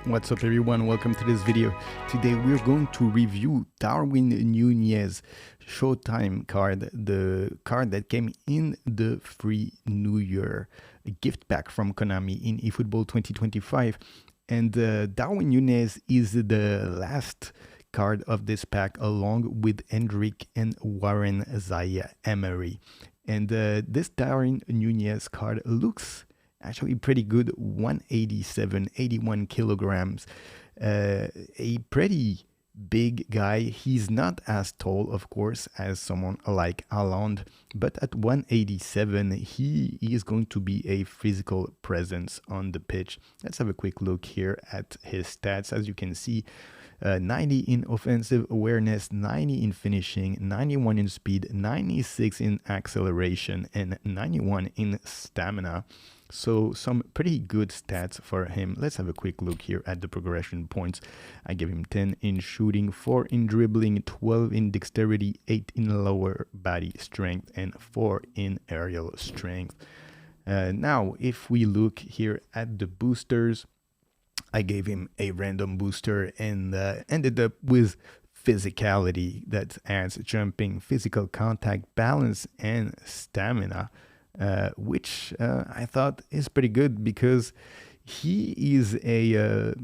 What's up everyone, welcome to this video. Today we're going to review Darwin Nunez Showtime card, the card that came in the free New Year gift pack from Konami in eFootball 2025. And Darwin Nunez is the last card of this pack along with Hendrick and Warren Zaire-Emery. And this Darwin Nunez card looks actually pretty good. 187, 81 kilograms, a pretty big guy. He's not as tall, of course, as someone like Haaland, but at 187 he is going to be a physical presence on the pitch. Let's have a quick look here at his stats. As you can see, 90 in offensive awareness, 90 in finishing, 91 in speed, 96 in acceleration, and 91 in stamina. So some pretty good stats for him. Let's have a quick look here at the progression points. I give him 10 in shooting, 4 in dribbling, 12 in dexterity, 8 in lower body strength, and 4 in aerial strength. Now, if we look here at the boosters, I gave him a random booster and ended up with physicality that adds jumping, physical contact, balance, and stamina, which I thought is pretty good because he is a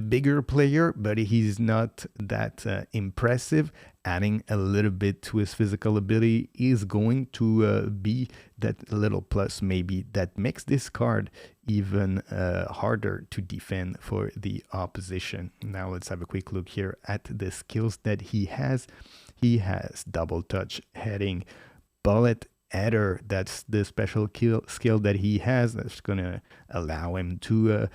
bigger player, but he's not that impressive. Adding a little bit to his physical ability is going to be that little plus maybe that makes this card even harder to defend for the opposition. Now let's have a quick look here at the skills that he has. He has double touch, heading, bullet header. That's the special skill that he has that's going to allow him to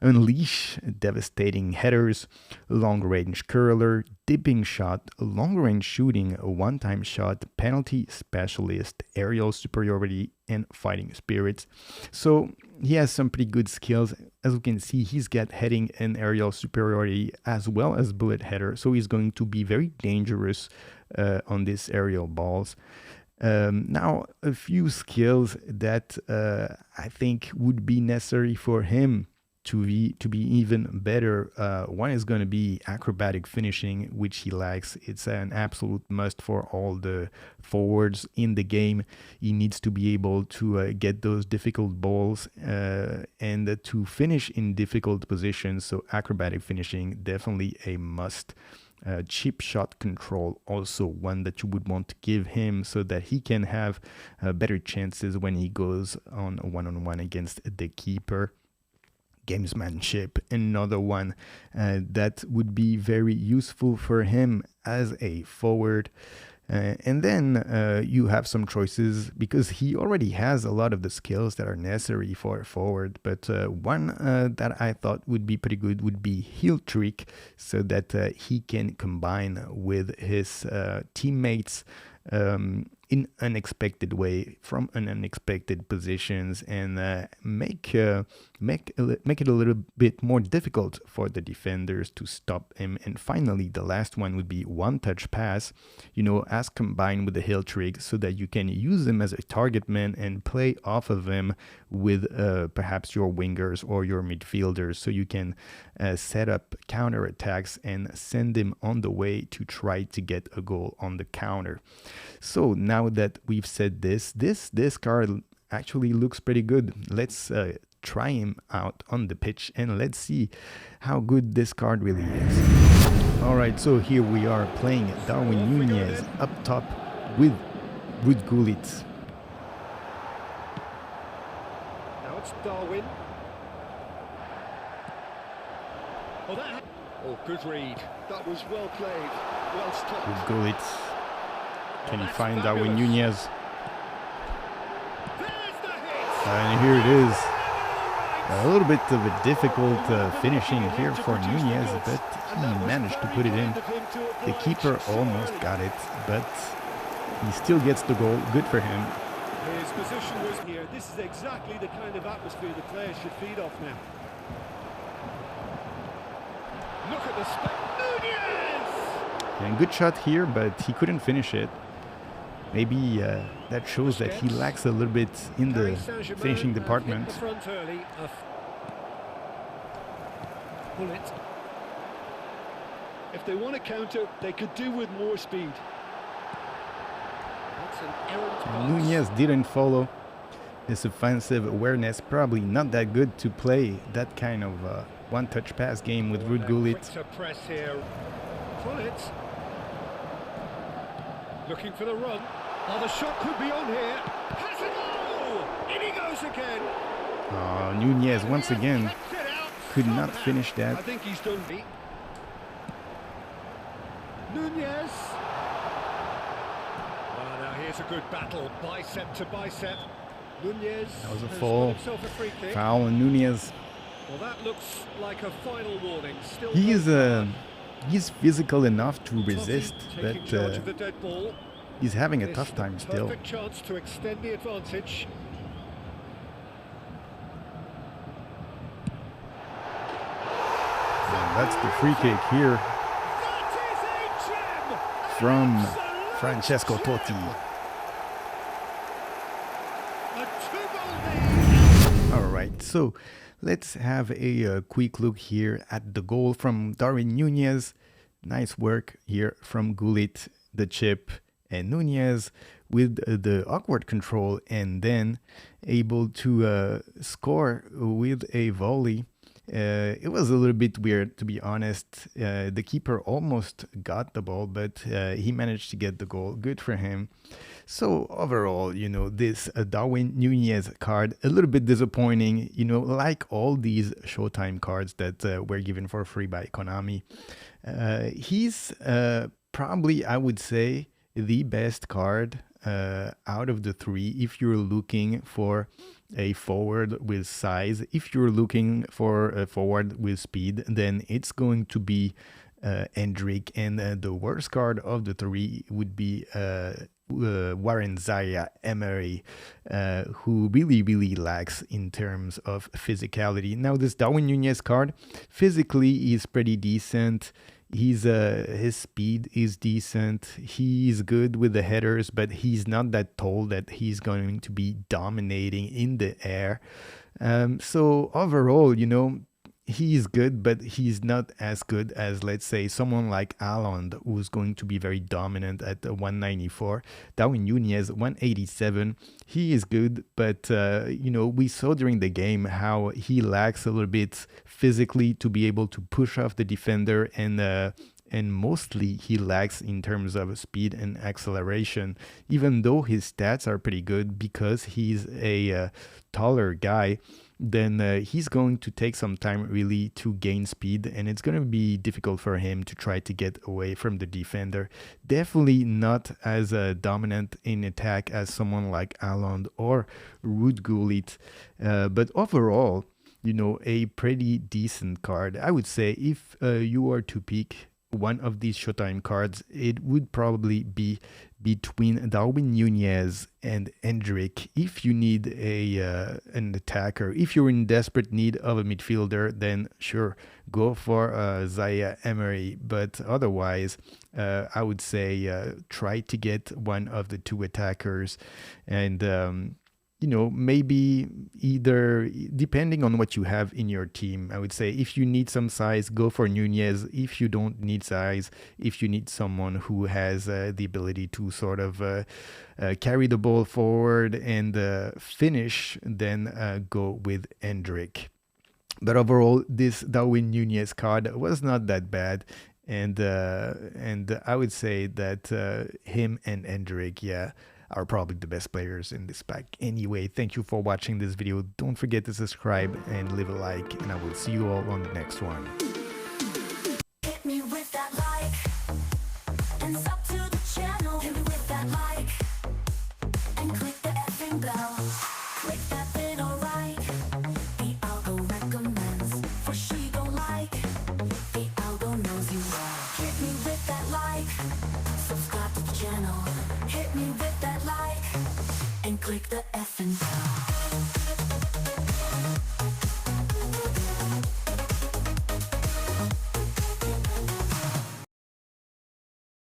unleash devastating headers, long range curler, dipping shot, long range shooting, a one-time shot, penalty specialist, aerial superiority, and fighting spirits. So he has some pretty good skills. As you can see, he's got heading and aerial superiority as well as bullet header, so he's going to be very dangerous on these aerial balls. Now, a few skills that I think would be necessary for him to be even better. One is going to be acrobatic finishing, which he lacks. It's an absolute must for all the forwards in the game. He needs to be able to get those difficult balls and to finish in difficult positions. So acrobatic finishing, definitely a must. Chip shot control, also one that you would want to give him so that he can have better chances when he goes on one-on-one against the keeper. Gamesmanship, another one that would be very useful for him as a forward. And then you have some choices because he already has a lot of the skills that are necessary for a forward. But one that I thought would be pretty good would be heel trick, so that he can combine with his teammates in unexpected way, from unexpected positions, and make it a little bit more difficult for the defenders to stop him. And finally, the last one would be one-touch pass, as combined with the heel trick, so that you can use him as a target man and play off of him with perhaps your wingers or your midfielders, so you can set up counter attacks and send him on the way to try to get a goal on the counter. So now that we've said this card actually looks pretty good. Let's try him out on the pitch and let's see how good this card really is. Alright, so here we are playing Darwin Nunez up top with Ruud Gullit. Now it's Darwin. Oh, good read. That was well played. Well stopped. Ruud Gullit. Can you find Darwin Nunez? And here it is. A little bit of a difficult finishing here for Nunez, but he managed to put it in. The keeper almost got it, but he still gets the goal. Good for him. His position was here. This is exactly the kind of atmosphere the players should feed off now. Look at the Nunez! And good shot here, but he couldn't finish it. Maybe that shows that he lacks a little bit in the finishing department. pull it. If they want to counter, they could do with more speed. That's an errant pass. Nunez didn't follow. His offensive awareness probably not that good to play that kind of one-touch pass game with Ruud Gullit. To press here. Pull it. Looking for the run. Oh, the shot could be on here. Has a goal! In he goes again. Oh, Nunez once again could not finish I that. think he's done. Nunez. Oh, now here's a good battle, bicep to bicep. Nunez. That was a has foul. got himself a free kick. Foul on Nunez. Well, that looks like a final warning. Still He's physical enough to resist, taking but charge of the dead ball. he's having a This tough time still. Perfect chance to extend the advantage. And that's the free kick here That is a gem! from Absolute Francesco gem! Totti. A two-goal lead. All right, so let's have a quick look here at the goal from Darwin Nunez. Nice work here from Gullit, the chip, and Nunez with the awkward control and then able to score with a volley. It was a little bit weird, to be honest. The keeper almost got the ball, but he managed to get the goal. Good for him. So overall, you know, this Darwin Nunez card, a little bit disappointing, you know, like all these Showtime cards that were given for free by Konami. He's probably, I would say, the best card out of the three if you're looking for a forward with size. If you're looking for a forward with speed, then it's going to be Hendrick, and the worst card of the three would be Warren Zaya Emery, who really lacks in terms of physicality. Now this Darwin Nunez card, physically is pretty decent. His speed is decent. He's good with the headers, but he's not that tall that he's going to be dominating in the air. So overall, you know, he's good, but he's not as good as, let's say, someone like Haaland, who's going to be very dominant at 194. Darwin Nunez, 187. He is good, but, you know, we saw during the game how he lacks a little bit physically to be able to push off the defender, and mostly he lacks in terms of speed and acceleration, even though his stats are pretty good because he's a taller guy. Then he's going to take some time really to gain speed, and it's going to be difficult for him to try to get away from the defender. Definitely not as dominant in attack as someone like Haaland or Ruud Gullit, but overall, you know, a pretty decent card. I would say if you were to pick one of these Showtime cards, it would probably be between Darwin Nunez and Hendrick. If you need an attacker, if you're in desperate need of a midfielder, then sure, go for Zaya Emery. But otherwise, I would say try to get one of the two attackers, and you know, maybe either, depending on what you have in your team. I would say if you need some size, go for Nunez. If you don't need size, if you need someone who has the ability to sort of carry the ball forward and finish, then go with Hendrick. But overall, this Darwin Nunez card was not that bad. And I would say that him and Hendrick, yeah, are probably the best players in this pack. Anyway, thank you for watching this video. Don't forget to subscribe and leave a like, and I will see you all on the next one. Hit me with that like, and sub to the channel. Hit me with that like, and click the effing bell. Click that little right. The algo recommends, for she gon' like. The algo knows you well. Hit me with that like, subscribe to the channel. Hit me with that like, and click the effing bell.